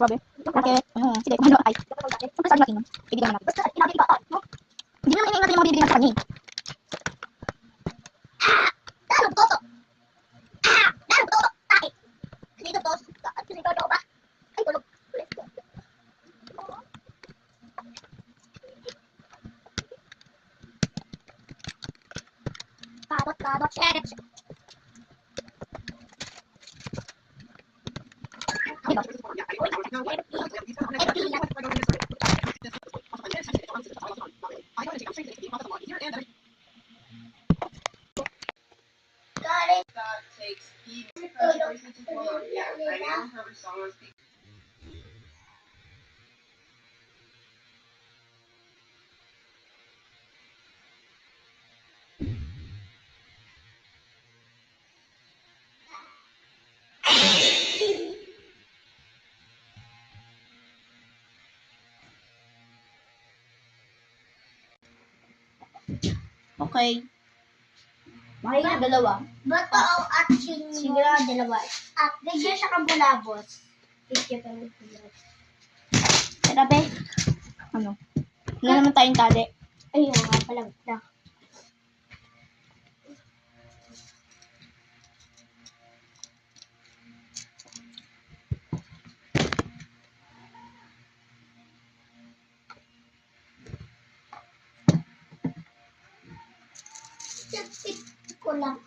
Grabe. Bakit? Sige, kung ano ay. Siyempre sa akin, ibigay naman natin. Hindi naman iniingat yung mga bibigyan natin sa kanya. Okay. Mahina dalawa. Bato at sinyo. Siguro dalawa. At bigyan siya kang bulabos. Bigyan ka ng bulabos. Grabe. Ano? Wala naman tayong tali. Ayun nga pala. Ko lang.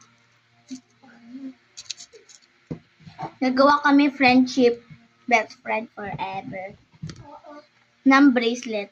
Nagawa kami friendship, best friend forever. Ng bracelet.